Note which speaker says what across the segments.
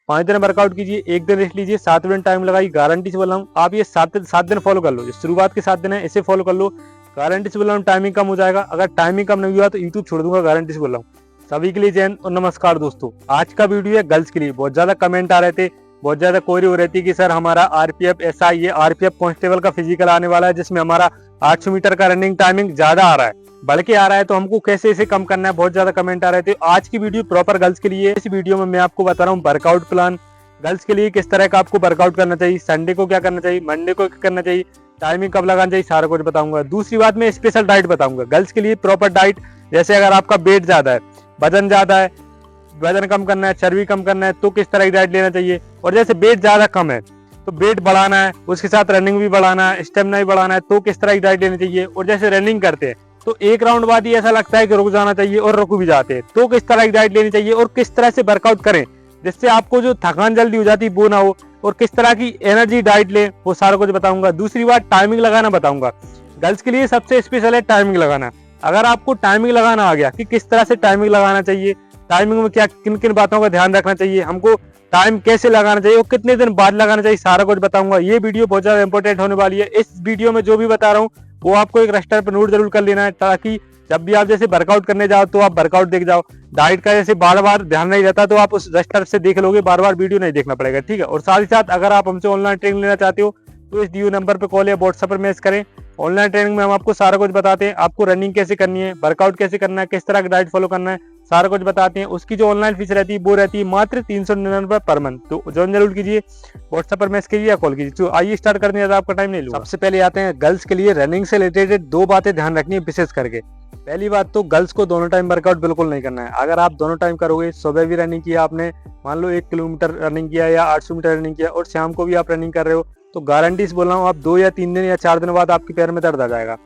Speaker 1: 5 दिन वर्कआउट कीजिए, 1 दिन रेस्ट लीजिए, 7 दिन टाइम लगाइए। गारंटी से बोल रहा हूँ आप ये 7 दिन फॉलो कर लो। जो शुरुआत के 7 दिन है इसे फॉलो कर लो, गारंटी से बोल रहा हूँ टाइमिंग कम हो जाएगा। अगर टाइमिंग कम नहीं हुआ तो यूट्यूब छोड़ दूंगा, गारंटी से बोल रहा हूँ। सभी के लिए जय हिंद और नमस्कार दोस्तों। आज का वीडियो है गर्ल्स के लिए। बहुत ज्यादा कमेंट आ रहे थे, बहुत ज्यादा क्वेरी हो रही थी कि सर हमारा आरपीएफ ऐसा, ये आरपीएफ कांस्टेबल का फिजिकल आने वाला है जिसमें हमारा 800 मीटर का रनिंग टाइमिंग ज्यादा आ रहा है, बढ़ के आ रहा है, तो हमको कैसे इसे कम करना है। बहुत ज्यादा कमेंट आ रहे थे। आज की वीडियो प्रॉपर गर्ल्स के लिए। इस वीडियो में मैं आपको बता रहा हूँ वर्कआउट प्लान गर्ल्स के लिए, किस तरह का आपको वर्कआउट करना चाहिए, संडे को क्या करना चाहिए, मंडे को क्या करना चाहिए, टाइमिंग कब लगाना चाहिए, सारा कुछ बताऊंगा। दूसरी बात मैं स्पेशल डाइट बताऊंगा गर्ल्स के लिए, प्रॉपर डाइट। जैसे अगर आपका वेट ज्यादा है, वजन ज्यादा है, वजन कम करना है, चर्बी कम करना है, तो किस तरह की डाइट लेना चाहिए। और जैसे वेट ज्यादा कम है तो वेट बढ़ाना है, उसके साथ रनिंग भी बढ़ाना है, स्टेमिना भी बढ़ाना है, तो किस तरह की डाइट लेनी चाहिए। और जैसे रनिंग करते हैं तो एक राउंड बाद ही ऐसा लगता है कि रुक जाना चाहिए और रुक भी जाते हैं, तो किस तरह की डाइट लेनी चाहिए और किस तरह से वर्कआउट करें जिससे आपको जो थकान जल्दी हो जाती है वो ना हो, और किस तरह की एनर्जी डाइट ले, वो सारा कुछ बताऊंगा। दूसरी बात टाइमिंग लगाना बताऊंगा। गर्ल्स के लिए सबसे स्पेशल है टाइमिंग लगाना। अगर आपको टाइमिंग लगाना आ गया कि किस तरह से टाइमिंग लगाना चाहिए, टाइमिंग में क्या किन किन बातों का ध्यान रखना चाहिए, हमको टाइम कैसे लगाना चाहिए और कितने दिन बाद लगाना चाहिए, सारा कुछ बताऊंगा। ये वीडियो बहुत ज्यादा इंपॉर्टेंट होने वाली है। इस वीडियो में जो भी बता रहा हूँ वो आपको एक रजिस्टर पर नोट जरूर कर लेना है, ताकि जब भी आप जैसे वर्कआउट करने जाओ तो आप वर्कआउट देख जाओ। डाइट का जैसे बार बार ध्यान नहीं रहता तो आप उस रजिस्टर से देख लोगे, बार बार वीडियो नहीं देखना पड़ेगा, ठीक है। और साथ ही साथ अगर आप हमसे ऑनलाइन ट्रेनिंग लेना चाहते हो तो इस दिए नंबर पर कॉल या व्हाट्सएप पर मैसेज करें। ऑनलाइन ट्रेनिंग में हम आपको सारा कुछ बताते हैं, आपको रनिंग कैसे करनी है, वर्कआउट कैसे करना है, किस तरह की डाइट फॉलो करना है, सारा कुछ बताते हैं। उसकी जो ऑनलाइन फीस रहती है वो रहती है मात्र 399 पर मंथ। तो ज्वाइन जरूर कीजिए, व्हाट्सएप पर मैसेज कीजिए या कॉल कीजिए। तो आइए स्टार्ट करने ज्यादा आपका टाइम नहीं लूंगा। सबसे पहले आते हैं गर्ल्स के लिए रनिंग से रिलेटेड 2 बातें ध्यान रखनी है विशेष करके। पहली बात तो गर्ल्स को दोनों टाइम वर्कआउट बिल्कुल नहीं करना है। अगर आप दोनों टाइम करोगे, सुबह भी रनिंग किया आपने, मान लो 1 किलोमीटर रनिंग किया या 800 मीटर रनिंग किया, और शाम को भी आप रनिंग कर रहे हो, तो गारंटी से बोल रहा हूँ आप 2 या 3 दिन या 4 दिन बाद आपके पैर में दर्द आ जाएगा।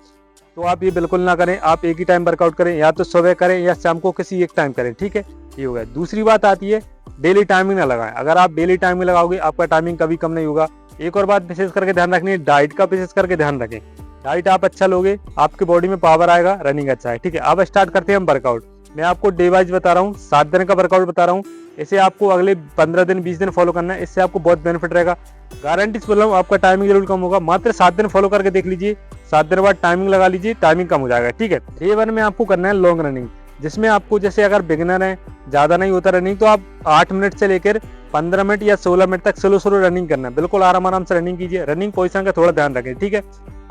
Speaker 1: तो आप ये बिल्कुल ना करें। आप एक ही टाइम वर्कआउट करें, या तो सुबह करें या शाम को किसी एक टाइम करें, ठीक है। ये हो गया। दूसरी बात आती है डेली टाइमिंग ना लगाएं। अगर आप डेली टाइमिंग लगाओगे आपका टाइमिंग कभी कम नहीं होगा। एक और बात विशेष करके ध्यान रखनी है, डाइट का विशेष करके ध्यान रखें। डाइट आप अच्छा लोगे, आपके बॉडी में पावर आएगा, रनिंग अच्छा है, ठीक है। अब स्टार्ट करते हैं हम वर्कआउट। मैं आपको डे वाइज बता रहा हूँ, 7 दिन का वर्कआउट बता रहा हूँ। इसे आपको अगले 15 दिन 20 दिन फॉलो करना है, इससे आपको बहुत बेनिफिट रहेगा। गारंटी से बोल रहा हूँ आपका टाइमिंग जरूर कम होगा। मात्र 7 दिन फॉलो करके देख लीजिए, 7 दिन बाद टाइमिंग लगा लीजिए, टाइमिंग कम हो जाएगा, ठीक है। डे 1 में आपको करना है लॉन्ग रनिंग, जिसमें आपको जैसे अगर बिगिनर है, ज्यादा नहीं होता रनिंग, तो आप 8 मिनट से लेकर 15 मिनट या 16 मिनट तक स्लो स्लो रनिंग करना है। बिल्कुल आराम से रनिंग कीजिए। रनिंग पोजीशन का थोड़ा ध्यान रखें, ठीक है।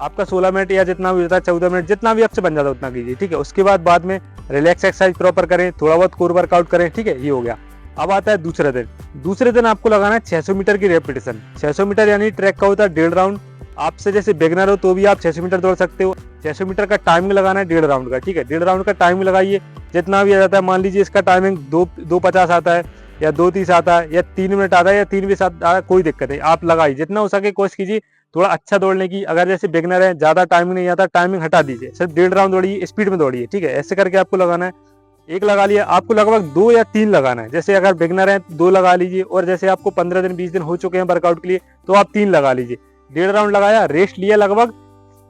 Speaker 1: आपका 16 मिनट या जितना भी होता है, 14 मिनट, जितना भी आपसे बन जाता है उतना कीजिए, ठीक है। उसके बाद में रिलैक्स एक्सरसाइज प्रॉपर करें, थोड़ा बहुत कोर वर्कआउट करें, ठीक है। ये हो गया। अब आता है दूसरे दिन आपको लगाना है 600 मीटर की रेपिटेशन। 600 मीटर यानी ट्रैक का होता है 1.5 राउंड। आपसे जैसे बिगनर हो तो भी आप 600 मीटर दौड़ सकते हो। 600 मीटर का टाइमिंग लगाना है 1.5 राउंड का, ठीक है। 1.5 राउंड का टाइमिंग लगाइए, जितना भी आ जाता है। मान लीजिए इसका टाइमिंग 2:50 आता है या 2:30 आता है या 3 मिनट आता है या 3:20 आता है, कोई दिक्कत नहीं, आप लगाइए। जितना हो सके कोशिश कीजिए थोड़ा अच्छा दौड़ने की। अगर जैसे बिगनर है, ज्यादा टाइमिंग नहीं आता, टाइमिंग हटा दीजिए, सिर्फ 1.5 राउंड दौड़िए, स्पीड में दौड़िए, ठीक है। ऐसे करके आपको लगाना है। एक लगा लिया, आपको लगभग 2 या 3 लगाना है। जैसे अगर बिगनर है 2 लगा लीजिए, और जैसे आपको 15 दिन 20 दिन हो चुके हैं वर्कआउट के लिए तो आप 3 लगा लीजिए। 1.5 राउंड लगाया, रेस्ट लिया लगभग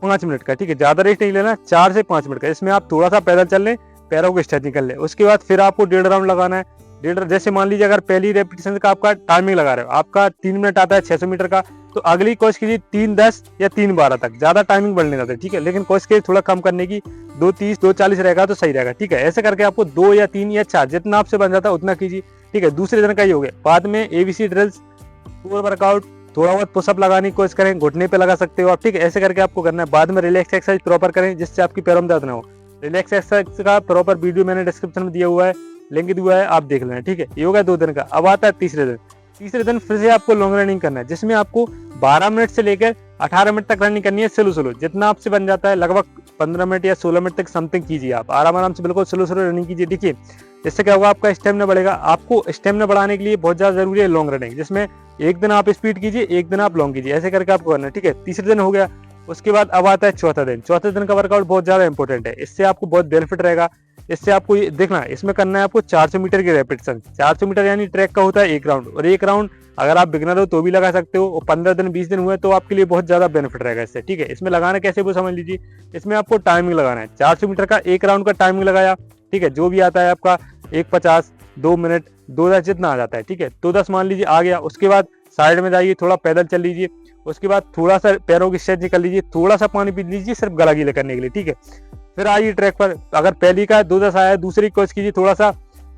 Speaker 1: 5 मिनट का, ठीक है। ज्यादा रेस्ट नहीं लेना, 4 से 5 मिनट का। इसमें आप थोड़ा सा पैदल चल लें, पैरों को स्ट्रेचिंग कर ले। उसके बाद फिर आपको 1.5 राउंड लगाना है। जैसे मान लीजिए अगर पहली रेपिटेशन का आपका टाइमिंग लगा रहे हो, आपका 3 मिनट आता है 600 मीटर का, तो अगली कोशिश कीजिए 3:10 या 3:12 तक। ज्यादा टाइमिंग बढ़ने जाता है, ठीक है, लेकिन कोशिश कीजिए थोड़ा कम करने की। 2:30 2:40 रहेगा तो सही रहेगा, ठीक है। ऐसे करके आपको 2 या 3 या 4 जितना आपसे बन जाता है उतना कीजिए, ठीक है। दूसरे दिन का ही हो गया। बाद में एबीसी ड्रिल्स, कोर वर्कआउट, थोड़ा बहुत पुशअप लगाने की कोशिश करें, घुटने पे लगा सकते हो आप, ठीक है। ऐसे करके आपको करना है। बाद में रिलैक्स एक्सरसाइज प्रॉपर करें, जिससे आपकी पैरों में दर्द ना हो। रिलैक्स एक्सरसाइज का प्रॉपर वीडियो मैंने डिस्क्रिप्शन में दिया हुआ है, लिंक दिया है, आप देख लेना, ठीक है। ये हो गया 2 दिन का। अब आता है तीसरे दिन फिर से आपको लॉन्ग रनिंग करना है, जिसमें आपको 12 मिनट से लेकर 18 मिनट तक रनिंग करनी है, स्लो। जितना आपसे बन जाता है, लगभग 15 मिनट या 16 मिनट तक समथिंग कीजिए। आप आराम से बिल्कुल स्लो रनिंग कीजिए, देखिए। इससे क्या होगा, आपका स्टेमिना बढ़ेगा। आपको स्टेमिना बढ़ाने के लिए बहुत ज्यादा जरूरी है लॉन्ग रनिंग, जिसमें एक दिन आप स्पीड कीजिए, एक दिन आप लॉन्ग कीजिए। ऐसे करके आपको करना है, ठीक है। तीसरे दिन हो गया। उसके बाद अब आता है चौथा दिन का वर्कआउट बहुत ज्यादा इंपॉर्टेंट है। इससे आपको बहुत बेनिफिट रहेगा। इससे आपको देखना, इसमें करना है आपको 400 मीटर की रेपिटेशन। 400 मीटर यानी ट्रैक का होता है 1 राउंड, और 1 राउंड अगर आप बिगनर हो तो भी लगा सकते हो। और 15 दिन 20 दिन हुए तो आपके लिए बहुत ज्यादा बेनिफिट रहेगा इससे, ठीक है। इसमें लगाना कैसे वो समझ लीजिए। इसमें आपको टाइमिंग लगाना है। 400 मीटर का 1 राउंड का टाइमिंग लगाया, ठीक है। जो भी आता है आपका 1:50 2 मिनट 2-10 जितना आ जाता है, ठीक है। तो 10 मान लीजिए आ गया, उसके बाद साइड में जाइए, थोड़ा पैदल चल लीजिए, उसके बाद थोड़ा सा पैरों की स्ट्रेच निकल लीजिए, थोड़ा सा पानी पी लीजिए सिर्फ गला गीला करने के लिए, ठीक है। फिर आइए ट्रैक पर, अगर पहली का 2-10 आया, दूसरी कोशिश कीजिए थोड़ा सा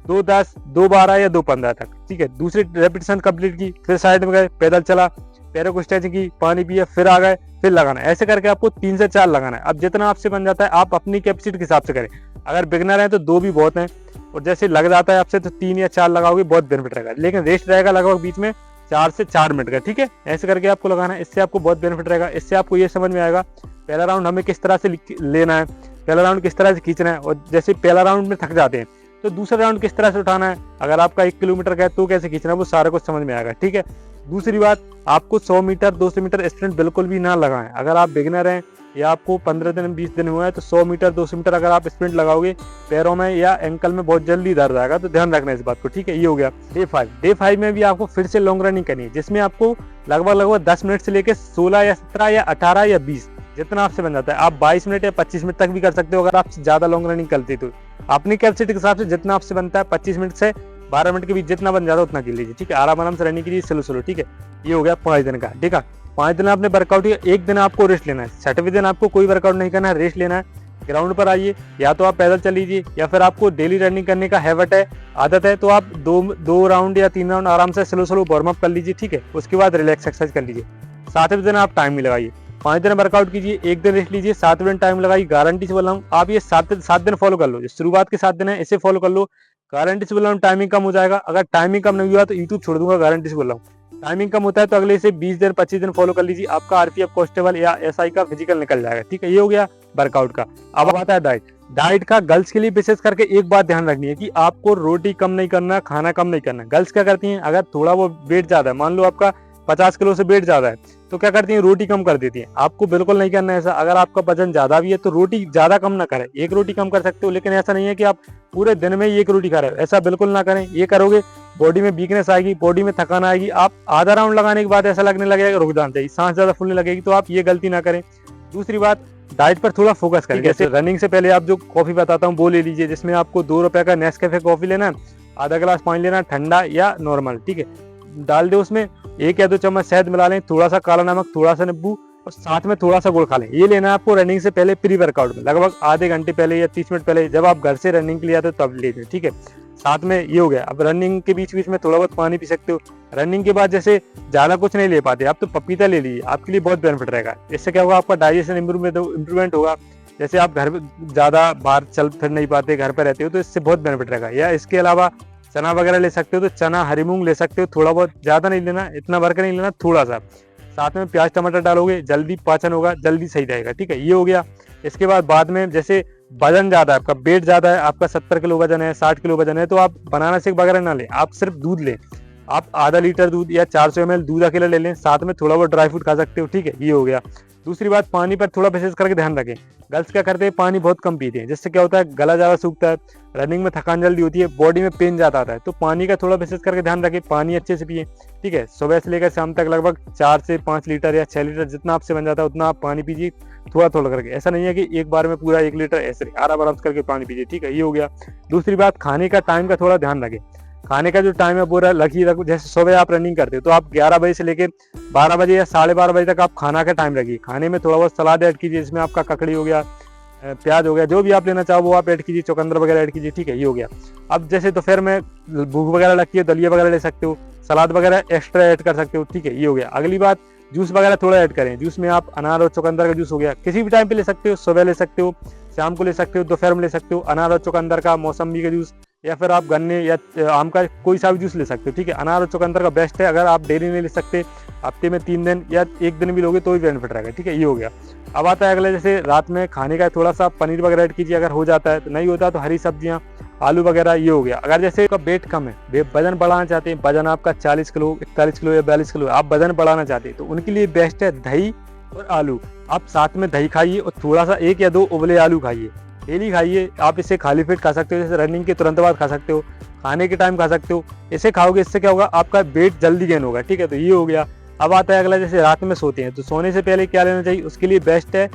Speaker 1: 2-10, 2-12 या 2-15 तक, ठीक है। दूसरी रेपिटेशन कंप्लीट की, फिर साइड में गए, पैदल चला, पैरों को स्ट्रेचिंग की, पानी पिया, फिर आ गए, फिर लगाना। ऐसे करके आपको 3 से 4 लगाना है। अब जितना आपसे बन जाता है आप अपनी कैपेसिटी के हिसाब से करें। अगर बिगनर है तो 2 भी बहुत है, और जैसे लग जाता है आपसे तो 3 या 4 लगाओगे, बहुत बेनिफिट रहेगा। लेकिन रेस्ट रहेगा लगभग बीच में 4 से 4 मिनट का, ठीक है। ऐसे करके आपको लगाना है, इससे आपको बहुत बेनिफिट रहेगा। इससे आपको ये समझ में आएगा पहला राउंड हमें किस तरह से लेना है, पहला राउंड किस तरह से खींचना है, और जैसे पहला राउंड में थक जाते हैं तो दूसरा राउंड किस तरह से उठाना है। अगर आपका 1 किलोमीटर का है तो कैसे खींचना है, वो सारा कुछ समझ में आएगा, ठीक है। दूसरी बात, आपको 100 मीटर 200 मीटर स्प्रिंट बिल्कुल भी ना लगाएं। अगर आप बिगिनर हैं या आपको 15 दिन 20 दिन हुआ है तो 100 मीटर 200 मीटर अगर आप स्प्रिंट लगाओगे, पैरों में या एंकल में बहुत जल्दी दर्द आएगा, तो ध्यान रखना इस बात को, ठीक है। ये हो गया डे 5 में भी आपको फिर से लॉन्ग रनिंग करनी है, जिसमें आपको लगभग 10 मिनट से लेकर 16 या 17 या 18 या 20 जितना आपसे बन जाता है। आप 22 मिनट या 25 मिनट तक भी कर सकते हो अगर आप ज्यादा लॉन्ग रनिंग करते तो। अपनी कैपेसिटी के हिसाब से जितना आपसे बनता है 25 मिनट से 12 मिनट के बीच जितना बन जाता है उतना कर लीजिए, ठीक है। आराम से रनिंग कीजिए, स्लो, ठीक है। ये हो गया 5 दिन का, ठीक है। 5 दिन आपने वर्कआउट किया, 1 दिन आपको रेस्ट लेना है। 6वें दिन आपको कोई वर्कआउट नहीं करना है, रेस्ट लेना है। ग्राउंड पर आइए, या तो आप पैदल चल लीजिए, या फिर आपको डेली रनिंग करने का हैबिट है, आदत है, तो आप 2 राउंड या 3 राउंड आराम से स्लो वार्म अप कर लीजिए, ठीक है। उसके बाद रिलैक्स एक्सरसाइज कर लीजिए। 7वें दिन आप टाइम नहीं लगाइए, 5 दिन वर्कआउट कीजिए, 1 दिन रेस्ट लीजिए, 7वें दिन टाइम लगाइए। गारंटी से बोल रहा हूँ, आप ये 7 दिन फॉलो कर लो। जो शुरुआत के 7 दिन है इसे फॉलो कर लो, गारंटी से बोल रहा हूँ टाइमिंग कम हो जाएगा। अगर टाइमिंग कम नहीं हुआ तो यूट्यूब छोड़ दूंगा, गारंटी से बोल रहा हूँ। टाइमिंग कम होता है तो अगले से 20 दिन 25 दिन फॉलो कर लीजिए, आपका आरपीएफ कांस्टेबल या एसआई का फिजिकल निकल जाएगा, ठीक है। ये हो गया वर्कआउट का। अब आता है डाइट का। गर्ल्स के लिए विशेष करके एक बात ध्यान रखनी है कि आपको रोटी कम नहीं करना, खाना कम नहीं करना। गर्ल्स क्या करती हैं, अगर थोड़ा वो वेट ज्यादा है, मान लो आपका 50 किलो से वेट ज्यादा है, तो क्या करती हैं, रोटी कम कर देती हैं। आपको बिल्कुल नहीं करना है ऐसा। अगर आपका वजन ज्यादा भी है तो रोटी ज्यादा कम ना करें, 1 रोटी कम कर सकते हो, लेकिन ऐसा नहीं है कि आप पूरे दिन में 1 रोटी खा रहे हो, ऐसा बिल्कुल ना करें। ये करोगे बॉडी में वीकनेस आएगी, बॉडी में थकान आएगी, आप आधा राउंड लगाने के बाद ऐसा लगने लगेगा रुक जाना चाहिए, सांस ज्यादा फूलने लगेगी, तो आप ये गलती ना करें। दूसरी बात, डाइट पर थोड़ा फोकस करें। जैसे रनिंग से पहले आप जो कॉफी बताता हूँ वो ले लीजिए, जिसमें आपको 2 रुपए का नेस्कैफे कॉफी लेना है, आधा गिलास पानी लेना, ठंडा या नॉर्मल, ठीक है। डाल दे उसमें 1 या 2 चम्मच शहद मिला लें, थोड़ा सा काला नमक, थोड़ा सा नींबू, और साथ में थोड़ा सा गुड़ खा लें। ये लेना है आपको रनिंग से पहले, प्री वर्कआउट में, लगभग आधे घंटे पहले या 30 मिनट पहले, जब आप घर से रनिंग के लिए आते हो तब लीजिए, ठीक है। साथ में ये हो गया। अब रनिंग के बीच बीच में थोड़ा बहुत पानी पी सकते हो। रनिंग के बाद जैसे ज्यादा कुछ नहीं ले पाते आप, तो पपीता ले लीजिए, आपके लिए बहुत बेनिफिट रहेगा। इससे क्या होगा, आपका डाइजेशन इंप्रूवमेंट होगा। जैसे आप घर ज्यादा बाहर चल फिर नहीं पाते, घर पर रहते हो, तो इससे बहुत बेनिफिट रहेगा। या इसके अलावा चना वगैरह ले सकते हो, तो चना, हरी मूंग ले सकते हो, थोड़ा बहुत, ज्यादा नहीं लेना, इतना भर के नहीं लेना, थोड़ा सा। साथ में प्याज टमाटर डालोगे, जल्दी पाचन होगा, जल्दी सही रहेगा, ठीक है। ये हो गया। इसके बाद में जैसे वजन ज्यादा है, आपका वेट ज्यादा है, आपका 70 किलो वजन है, 60 किलो वजन है, तो आप बनाना शेक वगैरह ना लें, आप सिर्फ दूध लें। आप आधा लीटर दूध या 400 ml दूध अकेला ले लें, साथ में थोड़ा बहुत ड्राई फ्रूट खा सकते हो, ठीक है। ये हो गया। दूसरी बात, पानी पर थोड़ा विशेष करके ध्यान रखें। गर्ल्स क्या करते हैं, पानी बहुत कम पीते हैं, जिससे क्या होता है, गला ज्यादा सूखता है, रनिंग में थकान जल्दी होती है, बॉडी में पेन ज्यादा आता है। तो पानी का थोड़ा विशेष करके ध्यान रखें, पानी अच्छे से पिए, ठीक है। सुबह से लेकर शाम तक लगभग 4 से 5 लीटर या 6 लीटर जितना आपसे बन जाता है उतना आप पानी पीजिए, थोड़ा थोड़ा करके। ऐसा नहीं है कि एक बार में पूरा 1 लीटर, ऐसे आराम करके पानी पीजिए, ठीक है। ये हो गया। दूसरी बात, खाने का टाइम का थोड़ा ध्यान रखें। खाने का जो टाइम है पूरा लखी रखो। जैसे सुबह आप रनिंग करते हो तो आप 11 बजे से लेकर 12 बजे या 12:30 बजे तक आप खाना का टाइम रखिए। खाने में थोड़ा बहुत सलाद ऐड कीजिए, जिसमें आपका ककड़ी हो गया, प्याज हो गया, जो भी आप लेना चाहो वो आप ऐड कीजिए, चुकंदर वगैरह ऐड कीजिए, ठीक है। ये हो गया। अब जैसे दोपहर में भूख वगैरह लगती है, दलिया वगैरह ले सकते हो, सलाद वगैरह एक्स्ट्रा ऐड कर सकते हो, ठीक है। ये हो गया। अगली बात, जूस वगैरह थोड़ा ऐड करें। जूस में आप अनार और चुकंदर का जूस हो गया, किसी भी टाइम पे ले सकते हो, सुबह ले सकते हो, शाम को ले सकते हो, दोपहर में ले सकते हो। अनार और चुकंदर का, मौसम्बी का जूस, या फिर आप गन्ने या आम का कोई सा भी जूस ले सकते हो, ठीक है। अनार और चुकंदर का बेस्ट है। अगर आप डेली नहीं ले सकते, हफ्ते में 3 दिन या 1 दिन भी लोगे तो भी बेनिफिट रहेगा, ठीक है। ये हो गया। अब आता है अगले, जैसे रात में खाने का थोड़ा सा पनीर वगैरह ऐड कीजिए, अगर हो जाता है, तो नहीं होता तो हरी सब्जियां, आलू वगैरह। ये हो गया। अगर जैसे आपका वेट कम है, वजन बढ़ाना चाहते हैं, वजन आपका 40 किलो 41 किलो या 42 किलो, आप वजन बढ़ाना चाहते हैं, तो उनके लिए बेस्ट है दही और आलू। आप साथ में दही खाइए और थोड़ा सा 1 या 2 उबले आलू खाइए, डेली खाइए। आप इसे खाली पेट खा सकते हो, जैसे रनिंग के तुरंत बाद खा सकते हो, खाने के टाइम खा सकते हो। इसे खाओगे, इससे क्या होगा, आपका वेट जल्दी गेन होगा, ठीक है। तो ये हो गया। अब आता है अगला, जैसे रात में सोते हैं तो सोने से पहले क्या लेना चाहिए, उसके लिए बेस्ट है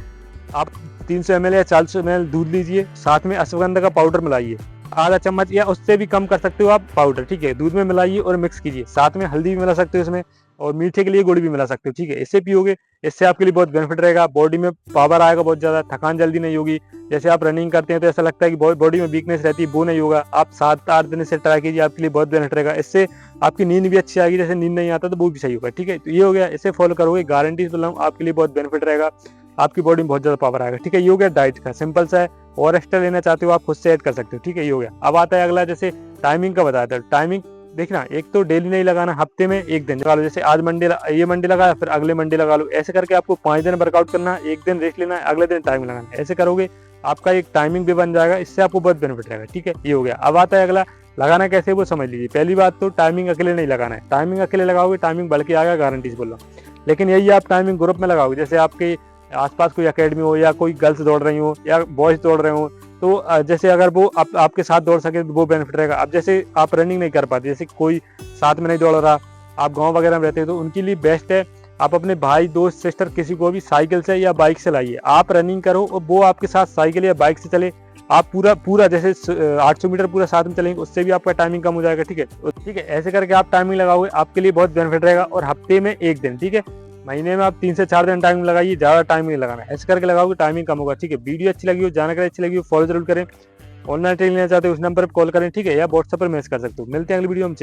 Speaker 1: आप 300 ml या 400 ml दूध लीजिए, साथ में अश्वगंधा का पाउडर मिलाइए, आधा चम्मच या उससे भी कम कर सकते हो आप पाउडर, ठीक है। दूध में मिलाइए और मिक्स कीजिए, साथ में हल्दी भी मिला सकते हो इसमें, और मीठे के लिए गुड़ भी मिला सकते हो, ठीक है। इससे पियोगे, इससे आपके लिए बहुत बेनिफिट रहेगा, बॉडी में पावर आएगा बहुत ज़्यादा, थकान जल्दी नहीं होगी। जैसे आप रनिंग करते हैं तो ऐसा लगता है कि बॉडी में वीकनेस रहती है, वो नहीं होगा। आप 7-8 दिन से ट्राई कीजिए, आपके लिए बहुत बेनिफिट रहेगा। इससे आपकी नींद भी अच्छी आएगी, जैसे नींद नहीं आता तो वो भी सही होगा, ठीक है। तो ये हो गया, इसे फॉलो करोगे, गारंटी से बोल रहा हूँ आपके लिए बहुत बेनिफिट रहेगा, आपकी बॉडी में बहुत ज़्यादा पावर आएगा, ठीक है। ये हो गया डाइट का, सिंपल सा है। और एक्स्ट्रा लेना चाहते हो आप खुद से ऐड कर सकते हो, ठीक है। ये हो गया। अब आता है अगला, जैसे टाइमिंग का बताया था। टाइमिंग देखना, एक तो डेली नहीं लगाना, हफ्ते में एक दिन लगा लो। जैसे आज ये मंडे लगाया, फिर अगले मंडे लगा लो। ऐसे करके आपको 5 दिन वर्कआउट करना है, एक दिन रेस्ट लेना है, अगले दिन टाइमिंग लगाना है। ऐसे करोगे आपका एक टाइमिंग भी बन जाएगा, इससे आपको बहुत बेनिफिट रहेगा, ठीक है। ये हो गया। अब आता है अगला, लगाना कैसे वो समझ लीजिए। पहली बात तो टाइमिंग अकेले नहीं लगाना है, टाइमिंग अकेले लगाओगे टाइमिंग बढ़ के आएगा, गारंटी से बोल रहा हूँ। लेकिन यही आप टाइमिंग ग्रुप में लगाओगे, जैसे आपके आसपास कोई एकेडमी हो या कोई गर्ल्स दौड़ रही हो या बॉयज दौड़ रहे हो, तो जैसे अगर वो आपके साथ दौड़ सके तो वो बेनिफिट रहेगा। अब जैसे आप रनिंग नहीं कर पाते, जैसे कोई साथ में नहीं दौड़ रहा, आप गांव वगैरह में रहते हो, तो उनके लिए बेस्ट है आप अपने भाई दोस्त सिस्टर किसी को भी साइकिल से या बाइक से लाइए, आप रनिंग करो और वो आपके साथ साइकिल या बाइक से चले। आप पूरा पूरा जैसे 800 मीटर पूरा साथ में चलेंगे, उससे भी आपका टाइमिंग कम हो जाएगा, ठीक है। ठीक है, ऐसे करके आप टाइमिंग लगाओगे, आपके लिए बहुत बेनिफिट रहेगा। और हफ्ते में एक दिन, ठीक है। महीने में आप 3 से 4 दिन टाइमिंग लगाइए, ज़्यादा टाइम नहीं लगाना है। ऐसे करके लगाओगे टाइमिंग कम होगा, ठीक है। वीडियो अच्छी लगी हो, जानकारी अच्छी लगी हो, फॉलो जरूर करें। ऑनलाइन ट्रेनिंग लेना चाहते हो उस नंबर पर कॉल करें, ठीक है, या व्हाट्सएप पर मैसेज कर सकते हो। मिलते हैं अगली वीडियो में।